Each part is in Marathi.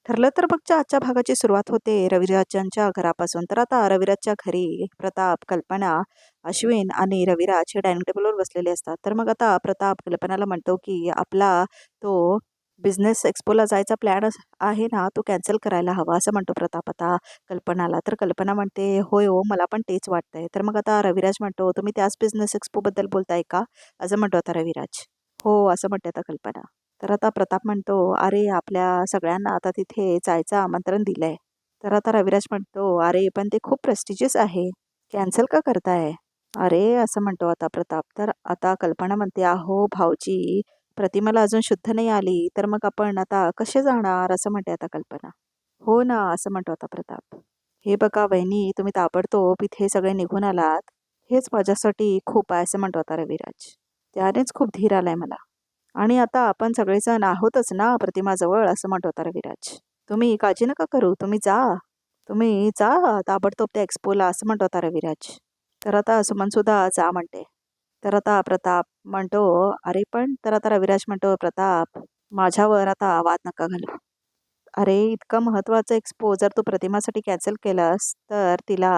ठरलं तर मगच्या आजच्या भागाची सुरुवात होते रविराजांच्या घरापासून. तर आता रविराजच्या घरी प्रताप, कल्पना, अश्विन आणि रविराज हे डायनिंग टेबलवर बसलेले असतात. तर मग आता प्रताप कल्पनाला म्हणतो की आपला तो बिझनेस एक्सपोला जायचा प्लॅन आहे ना, तो कॅन्सल करायला हवा असं म्हणतो प्रताप आता कल्पनाला. तर कल्पना म्हणते, होय हो, मला पण तेच वाटतंय. तर मग आता रविराज म्हणतो, तुम्ही त्याच बिझनेस एक्सपोबद्दल बोलताय का, असं म्हणतो आता रविराज. हो, असं म्हणते आता कल्पना. तर आता प्रताप म्हणतो, अरे आपल्या सगळ्यांना आता तिथे जायचं आमंत्रण दिलंय. तर आता रविराज म्हणतो, अरे पण ते खूप प्रेस्टिजियस आहे, कॅन्सल का करताय? अरे असं म्हणतो आता प्रताप. तर आता कल्पना म्हणते, अहो भाऊजी, प्रतिमाला अजून शुद्ध नाही आली, तर मग आपण आता कसे जाणार, असं म्हणते आता कल्पना. हो ना, असं म्हणतो आता प्रताप. हे बघा वहिनी, तुम्ही ताबडतोब इथे सगळे निघून आलात, हेच माझ्यासाठी खूप आहे, असं म्हणतो आता रविराज. त्यानेच खूप धीर आलाय मला. आणि आता आपण सगळेजण आहोतच ना प्रतिमाजवळ, असं म्हणत होता रविराज. तुम्ही काळजी नका करू, तुम्ही जा ताबडतोब त्या एक्सपोला, असं म्हणत होता रविराज. तर आता सुमन सुद्धा जा म्हणते. तर आता प्रताप म्हणतो, अरे पण, तर आता रविराज म्हणतो, प्रताप माझ्यावर आता वाद नका घालू. अरे इतकं महत्वाचं एक्सपो जर तू प्रतिमासाठी कॅन्सल केलंस तर तिला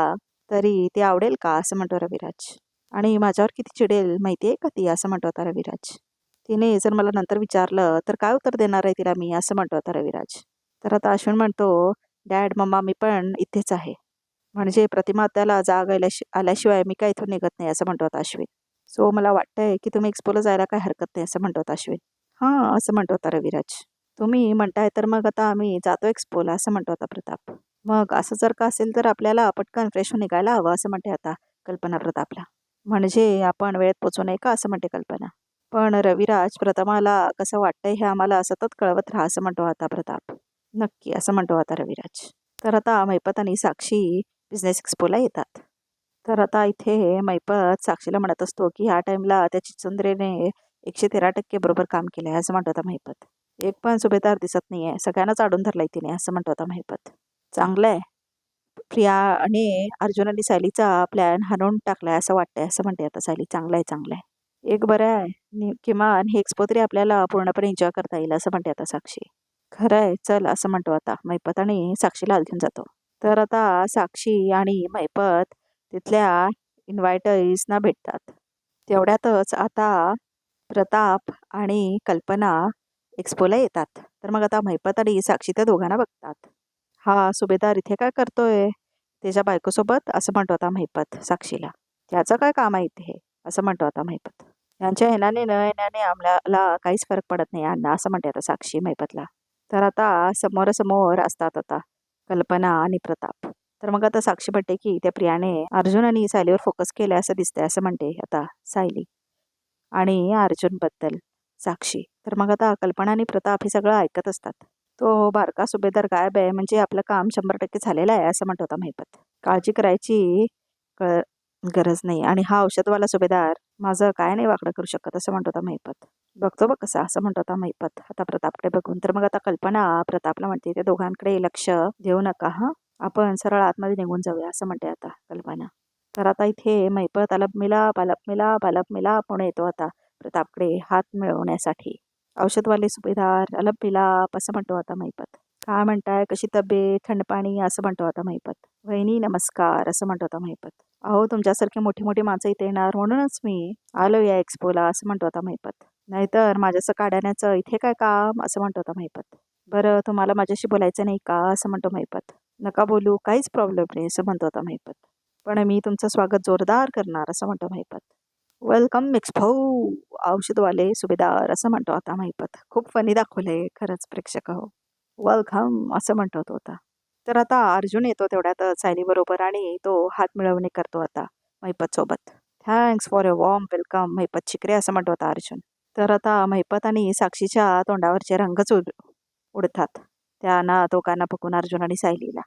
तरी ते आवडेल का, असं म्हणतो रविराज. आणि माझ्यावर किती चिडेल माहितीये का ती, असं म्हणतो आता रविराज. तिने जर मला नंतर विचारलं तर काय उत्तर देणार आहे तिला मी, असं म्हणतो आता रविराज. तर आता अश्विन म्हणतो, डॅड मम्मा मी पण इथेच आहे, म्हणजे प्रतिमा त्याला जाग आल्याशिवाय मी काय इथून निघत नाही, असं म्हणतो आता अश्विन. सो मला वाटतंय की तुम्ही एक्सपोला जायला काय हरकत नाही, असं म्हणतो आता अश्विन. हां, असं म्हणतो आता रविराज. तुम्ही म्हणताय तर मग आता आम्ही जातो एक्सपोला, असं म्हणतो आता प्रताप. मग असं जर का असेल तर आपल्याला पटकन फ्रेश होऊन निघायला हवं, असं म्हणते आता कल्पना प्रतापला. म्हणजे आपण वेळेत पोचू नये का, असं म्हणते कल्पना. पण रविराज, प्रथमाला कसं वाटतंय हे आम्हाला सतत कळवत राहा, असं म्हणतो आता प्रताप. नक्की, असं म्हणतो आता रविराज. तर आता मैपत आणि साक्षी बिझनेस एक्सपोला येतात. तर आता इथे मैपत साक्षीला म्हणत असतो की ह्या टाइमला त्या चिचुंद्रेने 113% बरोबर काम केलंय, असं म्हणतो आता मैपत. एक पण सुभेदार दिसत नाहीये, सगळ्यांनाच अडून धरलाय तिने, असं म्हणतो आता मैपत. चांगलंय, प्रिया आणि अर्जुन आणि सायलीचा प्लॅन हाणून टाकलाय असं वाटतंय, असं म्हणते आता सायली. चांगलाय चांगलाय, एक बरं आहे, किमान हे एक्सपो तरी आपल्याला पूर्णपणे एन्जॉय करता येईल, असं म्हणते आता साक्षी. खरंय, चल, असं म्हणतो आता मैपत आणि साक्षीला घेऊन जातो. तर आता साक्षी आणि मैपत तिथल्या इन्व्हायटर्सना भेटतात. तेवढ्यातच आता प्रताप आणि कल्पना एक्सपोला येतात. तर मग आता मैपत आणि साक्षी त्या दोघांना बघतात. हा सुभेदार इथे काय करतोय त्याच्या बायकोसोबत, असं म्हणतो आता मैपत साक्षीला. त्याचं काय काम आहे इथे, असं म्हणतो आता मैपत. यांच्या येण्याने न येण्याने आम्हाला काहीच फरक पडत नाही अण्णा, असं म्हणते आता साक्षी मैपतला. तर आता समोरासमोर असतात आता कल्पना आणि प्रताप. तर मग आता साक्षी म्हणते की त्या प्रियाने अर्जुन आणि सायलीवर फोकस केलाय असं दिसतंय, असं म्हणते आता सायली. आणि अर्जुनबद्दल साक्षी. तर मग आता कल्पना आणि प्रताप हे सगळं ऐकत असतात. तो बारका सुभेदार गायब आहे, म्हणजे आपलं काम 100% झालेलं आहे, असं म्हणत होता मैपत. काळजी करायची क गरज नाही, आणि हा औषधवाला सुभेदार माझं काय नाही वाकडं करू शकत, असं म्हणत होता मैपत. बघतो बघ कसा, असं म्हणत होता मैपत आता प्रतापकडे बघून. तर मग आता कल्पना प्रतापला म्हणते, त्या दोघांकडे लक्ष देऊ नका, हा आपण सरळ आतमध्ये निघून जाऊया, असं म्हणते आता कल्पना. तर आता इथे मैपत अलप मिलाप अलप मिलाप अलप मिलाप म्हणून येतो आता प्रतापकडे हात मिळवण्यासाठी. औषधवाले सुभेदार अलप मिलाप, असं म्हणतो आता मैपत. काय म्हणताय, कशी तब्येत, थंडपाणी, असं म्हणतो आता मैपत. वहिनी नमस्कार, असं म्हणतो आता मैपत. अहो तुमच्यासारखी मोठी मोठी माणसं इथे येणार म्हणूनच मी आलो या एक्सपोला, असं म्हणतो आता मैपत. नाहीतर माझ्याचं काढण्याचं इथे काय काम, असं म्हणतो आता मैपत. बरं तुम्हाला माझ्याशी बोलायचं नाही का, असं म्हणतो मैपत. नका बोलू, काहीच प्रॉब्लेम नाही, असं म्हणतो आता मैपत. पण मी तुमचं स्वागत जोरदार करणार, असं म्हणतो मैपत. वेलकम एक्सपो औषधवाले सुभेदार, असं म्हणतो आता मैपत. खूप फनी दाखवलंय खरंच प्रेक्षक हो. वेलकम, असं म्हणतो तो आता. तर आता अर्जुन येतो तेवढ्यात सायली बरोबर, आणि तो हात मिळवणे करतो आता मैपत सोबत. Thanks for a warm welcome Maipat Chikre, असं म्हणतो आता अर्जुन. तर आता मैपत आणि साक्षीच्या तोंडावरचे रंगच उडतात त्यांना दोघांना बघून, अर्जुन आणि सायलीला.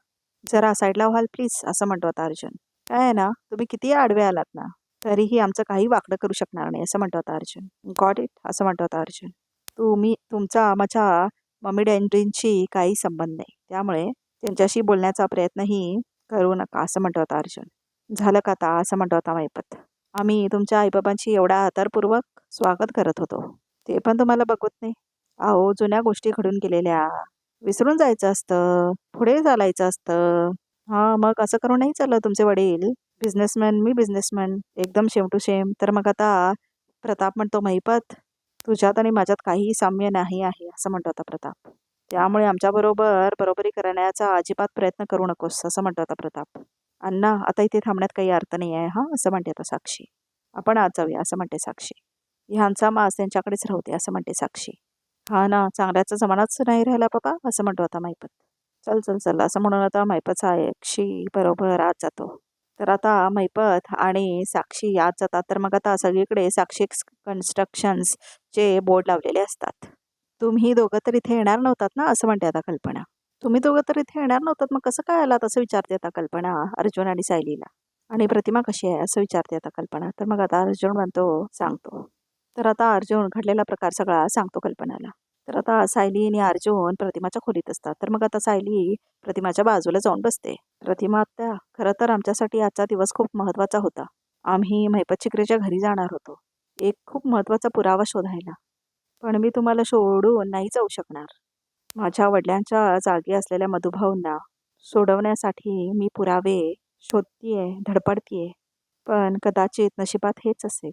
जरा साईडला व्हाल प्लीज, असं म्हणतो आता अर्जुन. काय आहे ना, तुम्ही किती आडवे आलात ना, तरीही आमचं काही वाकडं करू शकणार नाही, असं म्हणतो आता अर्जुन. गॉट इट, असं म्हणतो आता अर्जुन. तुमचा माझ्या मम्मी डॅडींशी काही संबंध नाही, त्यामुळे त्यांच्याशी बोलण्याचा प्रयत्नही करू नका, असं म्हणतो आता अर्जुन. झालं का आता, असं म्हणतो आता मैपत. आम्ही तुमच्या आईबाबांची एवढा आदरपूर्वक स्वागत करत होतो, ते पण तुम्हाला बघत नाही. अहो जुन्या गोष्टी घडून गेलेल्या विसरून जायचं असतं, पुढे चालायचं असतं. हां, मग असं करून नाही चाललं तुमचे वडील. बिझनेसमॅन, मी बिझनेसमॅन, एकदम सेम टू सेम. तर मग आता प्रताप म्हणतो, "महिपत, तुझ्यात आणि माझ्यात काहीही साम्य नाही आहे," असं म्हणतो आता प्रताप. "त्यामुळे आमच्याबरोबर बरोबरी करण्याचा अजिबात प्रयत्न करू नकोस," असं म्हणतो आता प्रताप. "अण्णा, आता इथे थांबण्यात काही अर्थ नाही आहे हां," असं म्हणते आता साक्षी. "आपण आज जाऊया," असं म्हणते साक्षी. "ह्यांचा मांस त्यांच्याकडेच राहू दे," असं म्हणते साक्षी. "हा ना, चांगल्याचा जमानाच नाही राहिला बाबा," असं म्हणतो आता महिपत. "चल, चल, चल," असं म्हणून आता महिपत साक्षी बरोबर आत जातो. तर आता महिपत आणि साक्षी आत जातात. तर मग आता सगळीकडे साक्षी कन्स्ट्रक्शन्सचे बोर्ड लावलेले असतात. "तुम्ही दोघं तर इथे येणार नव्हतात ना?" असं म्हणते आता कल्पना. "तुम्ही दोघं तर इथे येणार नव्हतात, मग कसं काय आलात?" असं विचारते आता कल्पना अर्जुन आणि सायलीला. "आणि प्रतिमा कशी आहे?" असं विचारते आता कल्पना. तर मग आता अर्जुन म्हणतो, सांगतो. तर आता अर्जुन घडलेला प्रकार सगळा सांगतो कल्पनाला. तर आता सायली आणि अर्जुन प्रतिमाच्या खोलीत असतात. तर मग आता सायली प्रतिमाच्या बाजूला जाऊन बसते. "प्रतिमा आत्या, खरं तर आमच्यासाठी आजचा दिवस खूप महत्त्वाचा होता. आम्ही महिपत चिकरेच्या घरी जाणार होतो. एक खूप महत्त्वाचा पुरावा शोधायला. पण मी तुम्हाला सोडून नाही जाऊ शकणार. माझ्या वडिलांच्या जागी असलेल्या मधुभाऊंना सोडवण्यासाठी मी पुरावे शोधतीये, धडपडतीये. पण कदाचित नशिबात हेच असेल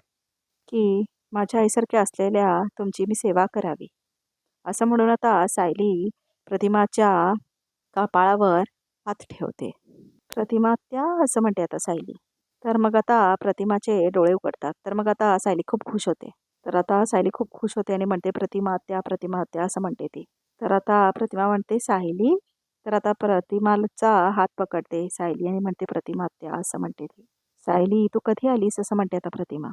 की माझ्या आईसारख्या असलेल्या तुमची मी सेवा करावी." असं म्हणून आता सायली प्रतिमाच्या कपाळावर हात ठेवते. "प्रतिमा आत्या," असं म्हणते आता सायली. तर मग आता प्रतिमाचे डोळे उघडतात. तर मग आता सायली खूप खुश होते. तर आता सायली खूप खुश होते आणि म्हणते, "प्रतिमा आत्या, प्रतिमा आत्या," असं म्हणते ती. तर आता प्रतिमा म्हणते, "सायली." तर आता प्रतिमाचा हात पकडते सायली आणि म्हणते, "प्रतिमा आत्या," असं म्हणते ती. "सायली, तू कधी आलीस?" असं म्हणते आता प्रतिमा.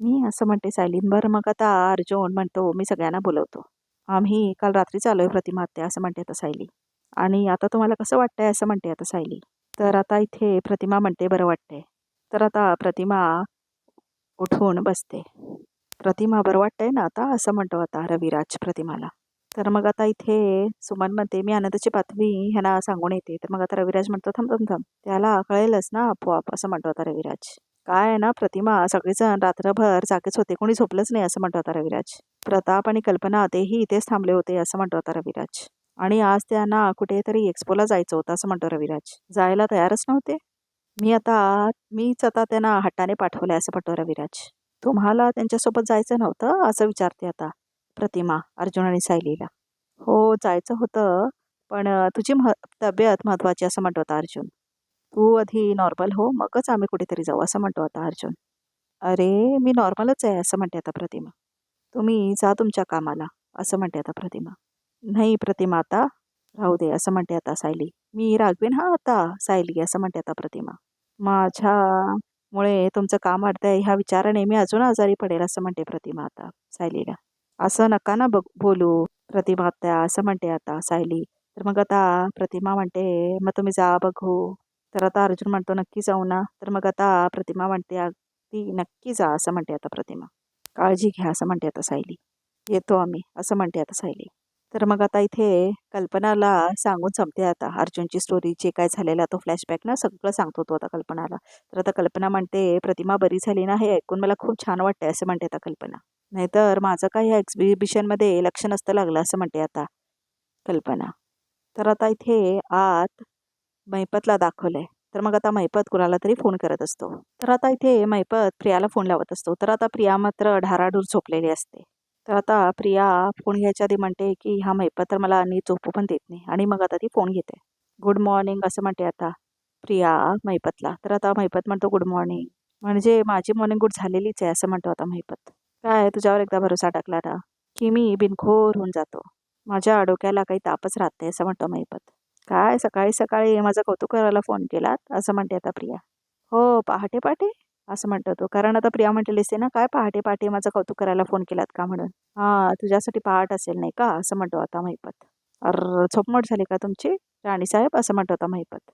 "मी," असं म्हणते सायली. "बरं, मग आता अर्जुन म्हणतो, मी सगळ्यांना बोलवतो. आम्ही काल रात्रीच आलोय प्रतिमा आत्या," असं म्हणते आता सायली. "आणि आता तुम्हाला कसं वाटतंय?" असं म्हणते आता सायली. तर आता इथे प्रतिमा म्हणते, "बरं वाटतंय." तर आता प्रतिमा उठून बसते. "प्रतिमा, बरं वाटतंय ना आता?" असं म्हणतो आता रविराज प्रतिमाला. तर मग आता इथे सुमन म्हणते, "मी आनंदाची बातमी ह्यांना सांगून येते." तर मग आता रविराज म्हणतो, "थांब, थांब, थांब. त्याला कळेलच ना आपोआप," असं म्हणतो आता रविराज. "काय आहे ना प्रतिमा, सगळेजण रात्रभर जागेच होते. कोणी झोपलंच नाही," असं म्हणतो आता रविराज. "प्रताप आणि कल्पना तेही इथेच थांबले होते," असं म्हणतो आता रविराज. "आणि आज त्यांना कुठेतरी एक्स्पोला जायचं होतं," असं म्हणतो रविराज. "जायला तयारच नव्हते?" मीच आता त्यांना हट्टाने पाठवलंय," असं म्हणतो रविराज. "तुम्हाला त्यांच्यासोबत जायचं नव्हतं?" असं विचारते आता प्रतिमा अर्जुन आणि सायलीला. "हो, जायचं होतं, पण तुझी तब्येत महत्त्वाची," असं म्हणतो आता अर्जुन. "तू आधी नॉर्मल हो, मगच आम्ही कुठेतरी जाऊ," असं म्हणतो आता अर्जुन. "अरे, मी नॉर्मलच आहे," असं म्हणते आता प्रतिमा. "तुम्ही जा तुमच्या कामाला," असं म्हणते आता प्रतिमा. "नाही प्रतिमा, आता राहू दे," असं म्हणते आता सायली. "मी रागवीन हां आता सायली," असं म्हणते आता प्रतिमा. "माझ्यामुळे तुमचं काम अडतंय ह्या विचाराने मी अजून आजारी पडेल," असं म्हणते प्रतिमा आता सायलीला. "असं नका ना बोलू प्रतिमा आत्या," असं म्हणते आता सायली. तर मग आता प्रतिमा म्हणते, "मग तुम्ही जा बघू." तर आता अर्जुन म्हणतो, "नक्की जाऊ ना?" तर मग आता प्रतिमा म्हणते, "अगदी नक्की जा," असं म्हणते आता प्रतिमा. "काळजी घ्या," असं म्हणते आता सायली. "येतो आम्ही," असं म्हणते आता सायली. तर मग आता इथे कल्पनाला सांगून संपते आता अर्जुनची स्टोरी, जे काय झालेला तो फ्लॅशबॅक ना सगळं सांगतो तो आता कल्पनाला. तर आता कल्पना म्हणते, "प्रतिमा बरी झाली ना, हे ऐकून मला खूप छान वाटतंय," असं म्हणते आता कल्पना. "नाहीतर माझं काही ह्या एक्झिबिशनमध्ये लक्ष नसतं लागलं," असं म्हणते आता कल्पना. तर आता इथे आत महिपतला दाखवलंय. तर मग आता महिपत कुणाला तरी फोन करत असतो. तर आता इथे महिपत प्रियाला फोन लावत असतो. तर आता प्रिया मात्र ढाराढूर झोपलेली असते. तर आता प्रिया फोन घ्यायच्या आधी म्हणते, की हा महिपत तर मला नीट झोपू पण देत नाही. आणि मग आता ती फोन घेते. "गुड मॉर्निंग," असं म्हणते आता प्रिया महिपतला. तर आता महिपत म्हणतो, "गुड मॉर्निंग." म्हणजे माझी मॉर्निंग गुड झालेलीच आहे, असं म्हणतो आता महिपत. "काय तुझ्यावर एकदा भरोसा टाकला ना, की मी बिनखोर होऊन जातो. माझ्या डोक्याला काही तापच राहत नाही," असं म्हणतो महिपत. "काय सकाळी सकाळी माझं कौतुक करायला फोन केलात?" असं म्हणते आता प्रिया. "हो, पहाटे पहाटे?" असं म्हणतो तो. कारण आता प्रिया म्हटलेली असते ना, "काय पहाटे पहाटे माझं कौतुक करायला फोन केलात का?" म्हणून. "हां, तुझ्यासाठी पहाट असेल नाही का?" असं म्हणतो आता महिपत. "अर्र, झोपमोड झाली का तुमची राणीसाहेब?" असं म्हणतो आता महिपत.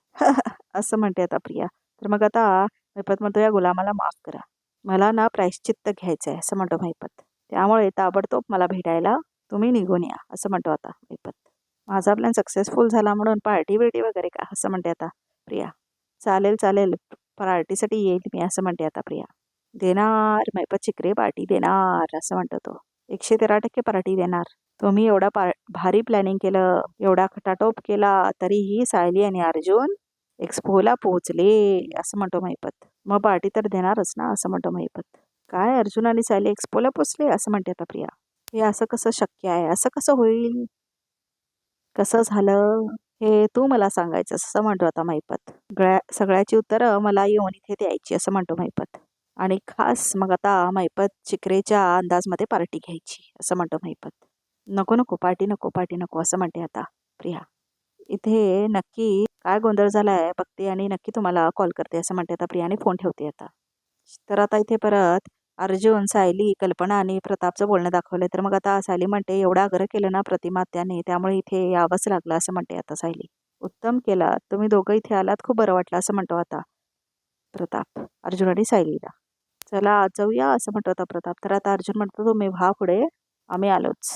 असं म्हणते आता प्रिया. तर मग आता महिपत म्हणतो, "या गुलामाला माफ करा. मला ना प्रायश्चित्त घ्यायचं आहे," असं म्हणतो महिपत. "त्यामुळे ताबडतोब मला भेटायला तुम्ही निघून या," असं म्हणतो आता महिपत. "माझा प्लॅन सक्सेसफुल झाला म्हणून पार्टी-बिर्टी वगैरे का?" असं म्हणते आता प्रिया. "चालेल, चालेल. पार्टीसाठी येईल मी," असं म्हणते आता प्रिया. "देणार, महिपत चिकरे पार्टी देणार," असं म्हणतो तो. 113% पार्टी देणार. तुम्ही एवढा भारी प्लॅनिंग केलं, एवढा खटाटोप केला, तरीही सायली आणि अर्जुन एक्स्पोला पोहोचले असं म्हणतो महिपत. मग पार्टी तर देणारच ना असं म्हणतो महिपत. काय अर्जुन आणि सायली एक्स्पोला पोहोचले असं म्हणते आता प्रिया. हे असं कसं शक्य आहे, असं कसं होईल, कसं झालं हे तू मला सांगायचं असं म्हणतो आता महिपत. सगळ्याची उत्तरं मला येऊन इथे द्यायची असं म्हणतो महिपत. आणि खास मग आता महिपत चिकरेच्या अंदाजमध्ये पार्टी घ्यायची असं म्हणतो महिपत. नको नको पार्टी नको, पार्टी नको असं म्हणते आता प्रिया. इथे नक्की काय गोंधळ झालाय बघते आणि नक्की तुम्हाला कॉल करते असं म्हणते आता प्रियाने फोन ठेवते आता. तर आता इथे परत अर्जुन, सायली, कल्पना आणि प्रतापचं बोलणं दाखवलंय. तर मग आता सायली म्हणते एवढं आग्रह केलं ना प्रतिमा त्याने, त्यामुळे इथे यावंच लागलं असं म्हणते आता सायली. उत्तम केला, तुम्ही दोघं इथे आलात, खूप बरं वाटलं असं म्हणतो आता प्रताप अर्जुन आणि सायलीला. चला आज जाऊया असं म्हणतो आता प्रताप. तर आता अर्जुन म्हणतो तुम्ही व्हा पुढे, आम्ही आलोच.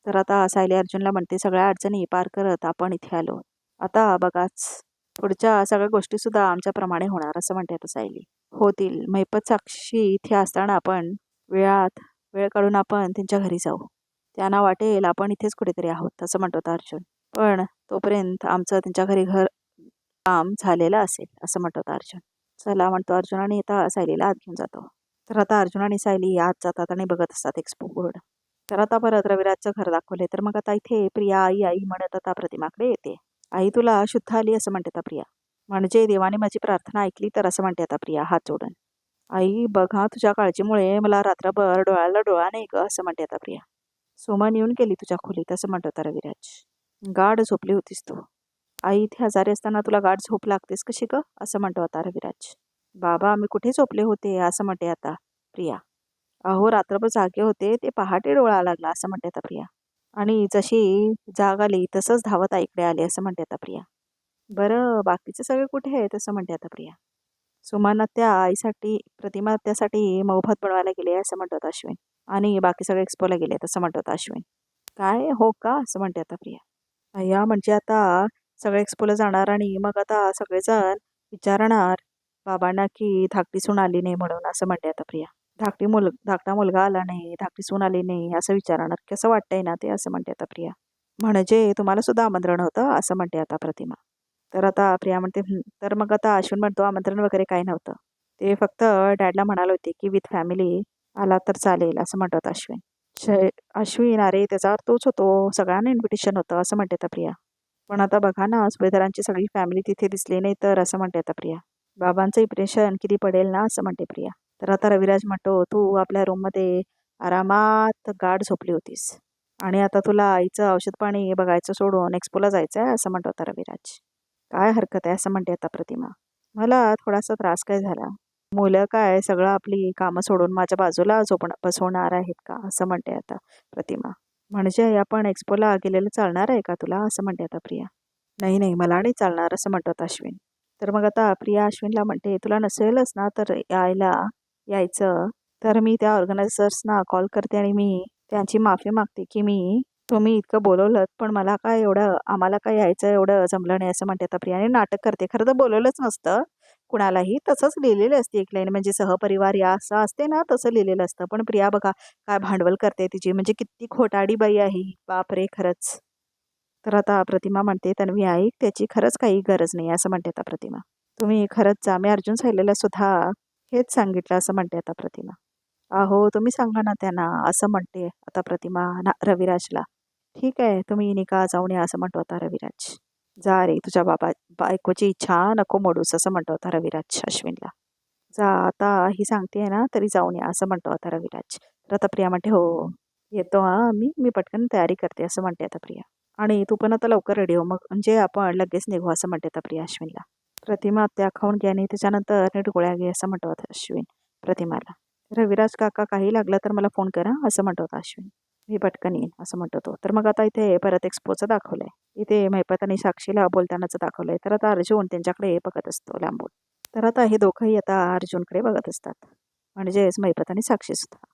तर आता सायली अर्जुनला म्हणते सगळ्या अडचणी पार करत आपण इथे आलो. आता बघाच पुढच्या सगळ्या गोष्टी सुद्धा आमच्याप्रमाणे होणार असं म्हणते आता सायली. होतील, महिपत साक्षी इथे असताना आपण वेळ काढून आपण त्यांच्या घरी जाऊ. त्यांना वाटेल आपण इथेच कुठेतरी आहोत असं म्हणतो आता अर्जुन. पण तोपर्यंत आमचं त्यांच्या घरी काम झालेलं असेल असं म्हणतो आता अर्जुन. चला म्हणतो अर्जुन आणि आता सायलीला आत घेऊन जातो. तर आता अर्जुन आणि सायली आत जातात आणि बघत असतात एक्सपो बोर्ड. तर आता परत रविराजचं घर दाखवले. तर मग आता इथे प्रिया आई आई म्हणत आता प्रतिमाकडे येते. आई तुला शुद्ध आली असं म्हणते आता प्रिया. म्हणजे देवाने माझी प्रार्थना ऐकली तर असं म्हणते आता प्रिया हात जोडून. आई बघा तुझ्या काळजीमुळे मला रात्रभर डोळ्याला डोळा नाही ग असं म्हणते आता प्रिया. सुमन येऊन गेली तुझ्या खोलीत असं म्हणतो आता रविराज. गाढ झोपली होतीस तू. आई इथे आजारी असताना तुला गाढ झोप लागतेस कशी ग असं म्हणतो आता रविराज. बाबा मी कुठे झोपले होते असं म्हणते आता प्रिया. अहो रात्रभर जागे होते, ते पहाटे डोळा लागला असं म्हणते आता प्रिया. आणि जशी जाग आली तसंच धावत आईकडे आले असं म्हणते आता प्रिया. बरं बाकीचे सगळे कुठे आहेत असं म्हणते आता प्रिया. सुमन त्या आईसाठी प्रतिमा त्यासाठी मोफत बनवायला गेले असं म्हणतात अश्विन. आणि बाकी सगळे एक्सपोला गेले असं म्हणतात अश्विन. काय हो का असं म्हणते आता प्रिया. अय्या म्हणजे आता सगळे एक्सपोला जाणार आणि मग आता सगळेजण विचारणार बाबांना की धाकटी सून आली नाही म्हणून असं म्हणते आता प्रिया. धाकटा मुलगा आला नाही, धाकटी सून आली नाही असं विचारणार. कसं वाटतंय ना ते असं म्हणते आता प्रिया. म्हणजे तुम्हाला सुद्धा आमंत्रण होतं असं म्हणते आता प्रतिमा. तर आता प्रिया म्हणते तर मग आता अश्विन म्हणतो आमंत्रण वगैरे काही नव्हतं. ते फक्त डॅडला म्हणाले होते की विथ फॅमिली आला तर चालेल असं म्हणतात अश्विन. अश्विन अरे त्याचा अर्थ तोच होतो, सगळ्यांना इन्व्हिटेशन होतं असं म्हणते आता प्रिया. पण आता बघा ना सुभेदारांची सगळी फॅमिली तिथे दिसली नाही तर असं म्हणते आता प्रिया. बाबांचं इम्प्रेशन किती पडेल ना असं म्हणते प्रिया. तर आता रविराज म्हणतो तू आपल्या रूममध्ये आरामात गाढ झोपली होतीस आणि आता तुला आईचं औषध पाणी बघायचं सोडून एक्सपोला जायचं आहे असं म्हणतो आता रविराज. काय हरकत आहे असं म्हणते आता प्रतिमा. मला थोडासा त्रास काय झाला, मुलं काय सगळं आपली कामं सोडून माझ्या बाजूला बसवणार आहेत का असं म्हणते आता प्रतिमा. म्हणजे आपण एक्सपोला गेलेलं चालणार आहे का तुला असं म्हणते आता प्रिया. नाही नाही मला नाही चालणार असं म्हणतात अश्विन. तर मग आता प्रिया अश्विनला म्हणते तुला नसेलच ना तर यायचं तर मी त्या ऑर्गनायझर्सना कॉल करते आणि मी त्यांची माफी मागते की तुम्ही इतकं बोलवलं पण आम्हाला काय यायचं एवढं जमलं नाही असं म्हणते आता प्रिया. आणि नाटक करते, खरं तर बोलवलंच नसतं कुणालाही, तसंच लिहिलेलं असते एक लाईन म्हणजे सहपरिवार या असं असते ना तसं लिहिलेलं असतं. पण प्रिया बघा काय भांडवल करते तिची, म्हणजे किती खोटाडी बाई आहे बापरे खरंच. तर आता प्रतिमा म्हणते तन्वी ऐक त्याची खरंच काही गरज नाही असं म्हणते आता प्रतिमा. तुम्ही खरंच जा, मी अर्जुन सायलीला सुद्धा हेच सांगितलं असं म्हणते आता प्रतिमा. अहो तुम्ही सांगा ना त्यांना असं म्हणते आता प्रतिमा रविराजला. ठीक आहे तुम्ही निघा जाऊन या असं म्हणतो आता रविराज. जा रे तुझ्या बायकोची इच्छा नको मोडूस असं म्हणतो आता रविराज अश्विनला. जा आता ही सांगते ना तरी जाऊन या असं म्हणतो आता रविराज. तर आता प्रिया म्हणते हो येतो हा मी पटकन तयारी करते असं म्हणते आता प्रिया. आणि तू पण आता लवकर रेडी हो मग म्हणजे आपण लगेच निघू असं म्हणते आता प्रिया अश्विनला. प्रतिमा त्या खाऊन घ्या आणि त्याच्यानंतर नीट गोळ्या घे असं म्हणतो आता अश्विन प्रतिमाला. रविराज काका काही लागलं तर मला फोन करा असं म्हणतो होता अश्विन. मी पटकन येईन असं म्हणतो तो. तर मग आता इथे परत एक्सपोचं दाखवलंय. इथे महिपत आणि साक्षीला बोलतानाच दाखवलंय. तर आता अर्जुन त्यांच्याकडे बघत असतो लांबून. तर आता हे दोघंही आता अर्जुनकडे बघत असतात, म्हणजेच महिपत आणि साक्षी सुद्धा.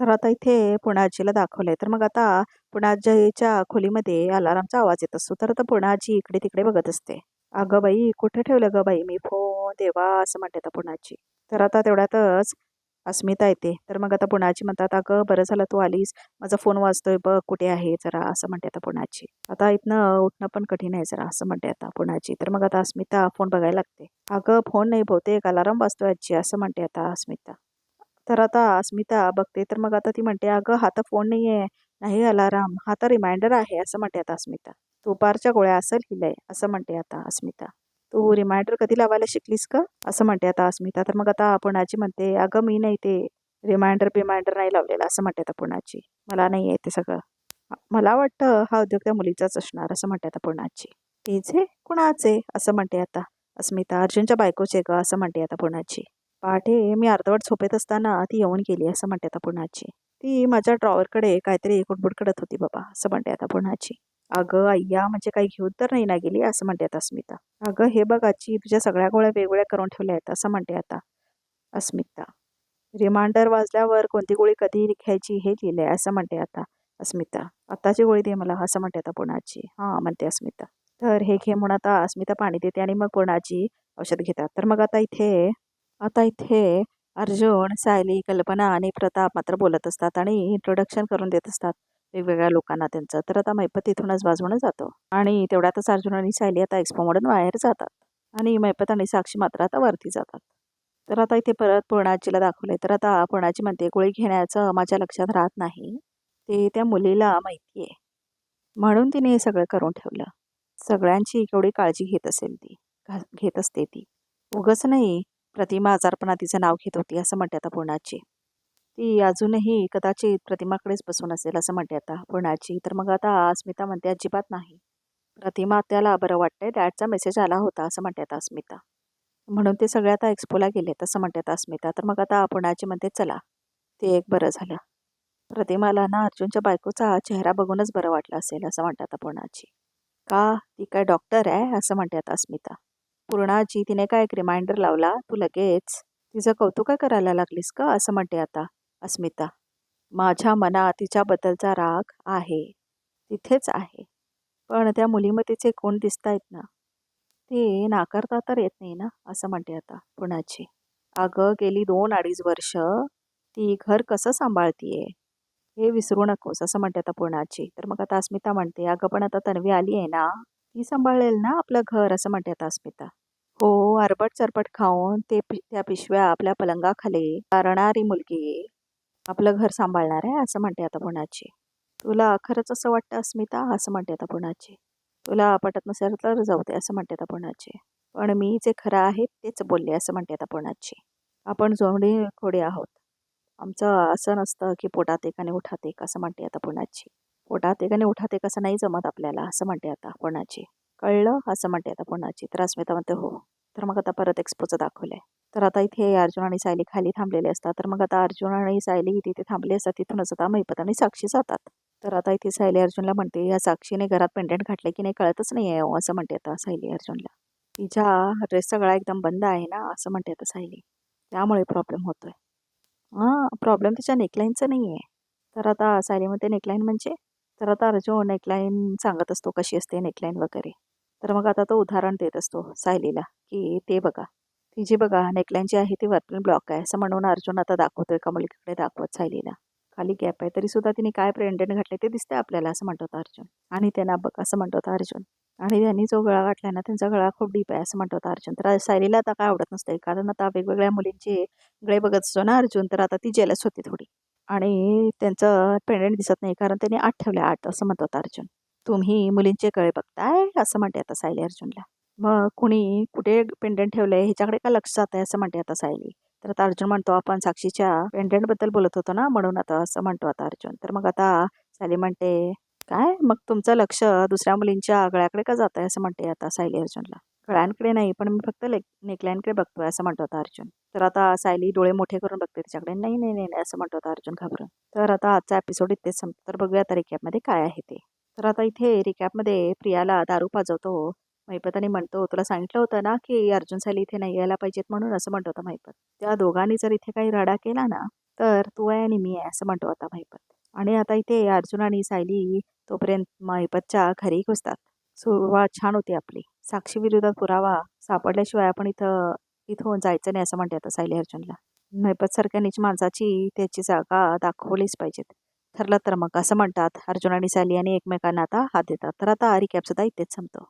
तर आता इथे पुण्याजीला दाखवलंय. तर मग आता पुण्याजीच्या खोलीमध्ये अलारामचा आवाज येत असतो. तर आता पुण्याजी इकडे तिकडे बघत असते. अगं बाई कुठे ठेवलं ग बाई मी फोन देवा असं म्हणते आता पुण्याजी. तर आता तेवढ्यातच अस्मिता येते. तर मग आता पुण्याची म्हणतात, अगं बरं झालं तू आलीस, माझा फोन वाजतोय बघ कुठे आहे जरा, असं म्हणते आता पुण्याची. आता इथनं उठणं पण कठीण आहे जरा, असं म्हणते आता पुण्याची. तर मग आता अस्मिता फोन बघायला लागते. अगं फोन नाही, बहुतेक अलार्म वाजतोय आजी, असं म्हणते आता अस्मिता. तर आता अस्मिता बघते, तर मग आता ती म्हणते, अगं हा तर फोन नाही आहे, नाही अलाराम, हा तर रिमाइंडर आहे, असं म्हणते आता अस्मिता. दुपारच्या गोळ्या असं लिहिलंय, असं म्हणते आता अस्मिता. तू रिमाइंडर कधी लावायला शिकलीस का, असं म्हणते आता अस्मिता. तर मग आता पुण्याची म्हणते, अगं मी नाही ते रिमाइंडर नाही लावलेलं, असं म्हणते आता पुण्याची. मला नाही आहे ते सगळं. मला वाटतं हा उद्योग त्या मुलीचाच असणार, असं म्हणते आता पुण्याची. तिचे कुणाचे, असं म्हणते आता अस्मिता. अर्जुनच्या बायकोचे ग, असं म्हणते आता पुण्याची. पहाटे मी अर्धवट झोपेत असताना ती येऊन गेली, असं म्हणते आता पुण्याची. ती माझ्या ड्रॉवरकडे काहीतरी कुटबुट करत होती बाबा, असं म्हणते आता पुण्याची. अगं अय्या, म्हणजे काही घेऊन तर नाही ना गेली, असं म्हणते आता अस्मिता. अगं हे बघ आजी, तुझ्या सगळ्या गोळ्या वेगवेगळ्या करून ठेवल्या आहेत, असं म्हणते आता अस्मिता. रिमाइंडर वाजल्यावर कोणती गोळी कधी घ्यायची हे लिहिलंय, असं म्हणते आता अस्मिता. आत्ताची गोळी दे मला, असं म्हणते आता पुण्याची. हां म्हणते अस्मिता. तर हे घे म्हणून आता अस्मिता पाणी देते आणि मग पुण्याची औषध घेतात. तर मग आता इथे अर्जुन, सायली, कल्पना आणि प्रताप मात्र बोलत असतात आणि इंट्रोडक्शन करून देत असतात वेगवेगळ्या लोकांना त्यांचं. तर आता मैपत तिथूनच बाजूने जातो आणि तेवढ्यातच अर्जुन आणि सायली आता एक्स्पोमधून बाहेर जातात आणि मैपत आणि साक्षी मात्र आता वरती जातात. तर आता इथे परत पूर्णाजीला दाखवलंय. तर आता पूर्णाजी म्हणते, गोळी घेण्याचं माझ्या लक्षात राहत नाही, ते त्या मुलीला माहिती आहे, म्हणून तिने हे सगळं करून ठेवलं. सगळ्यांची केवढी काळजी घेत असेल ती, घेत असते ती. उगच नाही प्रतिमा आजारपणा तिचं नाव घेत होती, असं म्हणते आता पूर्णाची. ती अजूनही कदाचित प्रतिमाकडेच बसून असेल, असं म्हणते आता पूर्णाची. तर मग आता अस्मिता म्हणते, अजिबात नाही, प्रतिमा त्याला बरं वाटतंय, डॅडचा मेसेज आला होता, असं म्हणते आता अस्मिता. म्हणून ते सगळे आता एक्सपोला गेले, तसं म्हणते आता अस्मिता. तर मग आता पुण्याची म्हणते, चला ते एक बरं झालं. प्रतिमाला ना अर्जुनच्या बायकोचा चेहरा बघूनच बरं वाटलं असेल, असं म्हणते आता पुण्याची. का, ती काय डॉक्टर आहे, असं म्हणते आता अस्मिता. पूर्णाची, तिने काय एक रिमाइंडर लावला, तू लगेच तिचं कौतुक काय करायला लागलीस का, असं म्हणते आता अस्मिता. माझ्या मनात तिच्याबद्दलचा राग आहे, तिथेच आहे, पण त्या मुलीमध्ये तिचे कोण दिसतायत ना, ते नाकारता तर येत नाही ना, असं म्हणते आता पुण्याची. अगं गेली 2-2.5 वर्ष ती घर कसं सांभाळतीये हे विसरू नकोस, असं म्हणते आता पुण्याची. तर मग आता अस्मिता म्हणते, अगं पण आता तन्वी आली आहे ना, ती सांभाळेल ना आपलं घर, असं म्हणते आता अस्मिता. हो, अरबट चरपट खाऊन त्या पिशव्या आपल्या पलंगाखाली चारणारी मुलगी आपलं घर सांभाळणार आहे, असं म्हणते आता पुण्याची. तुला खरंच असं वाटतं अस्मिता, असं म्हणते आता पुण्याची. तुला पटत नसेल तर जाऊ दे, असं म्हणते आता पुण्याची. पण मी जे खरं आहे तेच बोलले, असं म्हणते आता पुण्याची. आपण जोडी खोडे आहोत, आमचं असं नसतं की पोटात एक आणि उठात एक, असं म्हणते आता पुण्याची. पोटात एक आणि उठात एक असं नाही जमत आपल्याला, असं म्हणते आता पुण्याची. कळलं, असं म्हणते आता पुण्याची. तर अस्मिता म्हणते, हो. तर मग आता परत एक्सपोचं दाखवलंय. तर आता इथे अर्जुन आणि सायली खाली थांबलेले असतात. तर मग आता अर्जुन आणि सायली तिथे थांबले असतात. तिथूनच आता महिपत आणि साक्षी जातात. तर आता इथे सायली अर्जुनला म्हणते, या साक्षीने घरात पेंडंट घातले की नाही कळतच नाही आहे, असं म्हणते आता सायली अर्जुनला. तिच्या ड्रेसचा गळा एकदम बंद आहे ना, असं म्हणते आता सायली, त्यामुळे प्रॉब्लेम होतोय. हां, प्रॉब्लेम तिच्या नेकलाईनचा नाही आहे. तर आता सायलीमध्ये नेकलाईन म्हणजे, तर आता अर्जुन नेकलाईन सांगत असतो कशी असते नेकलाईन वगैरे. तर मग आता तो उदाहरण देत असतो सायलीला, की ते बघा, ती जी बघा नेकलाईन जी आहे ती वरतून ब्लॉक आहे, असं म्हणून अर्जुन आता दाखवतोय एका मुलीकडे दाखवत सायलीला. खाली गॅप आहे तरी सुद्धा तिने काय पेंडंट घातले ते दिसते आपल्याला, असं म्हणतो होता अर्जुन. आणि त्यांना बघ, असं म्हणतो होता अर्जुन. आणि त्यांनी जो गळा घातलाय ना त्यांचा गळा खूप डीप आहे, असं म्हणतो होता अर्जुन. तर सायलीला आता काय आवडत नसते, कारण आता वेगवेगळ्या मुलींचे गळे बघत असतो ना अर्जुन, तर आता ती जेलस होती थोडी. आणि त्यांचं पेंडंट दिसत नाही कारण त्यांनी 8 ठेवले 8, असं म्हणतो होता अर्जुन. तुम्ही मुलींचे गळे बघताय, असं म्हणते आता सायली अर्जुनला. मग कुणी कुठे पेंडंट ठेवलंय ह्याच्याकडे का लक्ष जात आहे, असं म्हणते आता सायली. तर आता अर्जुन म्हणतो, आपण साक्षीच्या पेंडंट बद्दल बोलत होतो ना, म्हणून आता असं म्हणतो आता अर्जुन. तर मग आता सायली म्हणते, काय मग तुमचं लक्ष दुसऱ्या मुलींच्या गळ्याकडे का जात आहे, असं म्हणते आता सायली अर्जुनला. गळ्यांकडे नाही, पण मी फक्त नेकलाईनकडे बघतोय, असं म्हणतो होता अर्जुन. तर आता सायली डोळे मोठे करून बघते तिच्याकडे. नाही नाही नाही नाही, असं म्हणतो होता अर्जुन घाबरून. तर आता आजचा एपिसोड इथेच संपतो. तर बघूया आता रिकॅपमध्ये काय आहे ते. तर आता इथे रिकॅपमध्ये प्रियाला दारू पाजवतो महिपत आणि म्हणतो, तुला सांगितलं होतं ना की अर्जुन सायली इथे नाही यायला पाहिजेत म्हणून, असं म्हणतो होता महिपत. त्या दोघांनी जर इथे काही राडा केला ना, तर तू आहे आणि मी आहे, असं म्हणतो आता महिपत. आणि आता इथे अर्जुन आणि सायली तोपर्यंत महिपतच्या घरी घुसतात. सुरुवात छान होती आपली. साक्षी विरोधात पुरावा सापडल्याशिवाय आपण इथून जायचं नाही, असं म्हणते आता सायली अर्जुनला. नैपतसारख्या नीच माणसाची त्याची जागा दाखवलीच पाहिजेत. ठरलं तर मग असं म्हणतात अर्जुन आणि सॅली आणि एकमेकांना आता हात देतात. तर आता रिकॅप सुद्धा इथेच संपतो.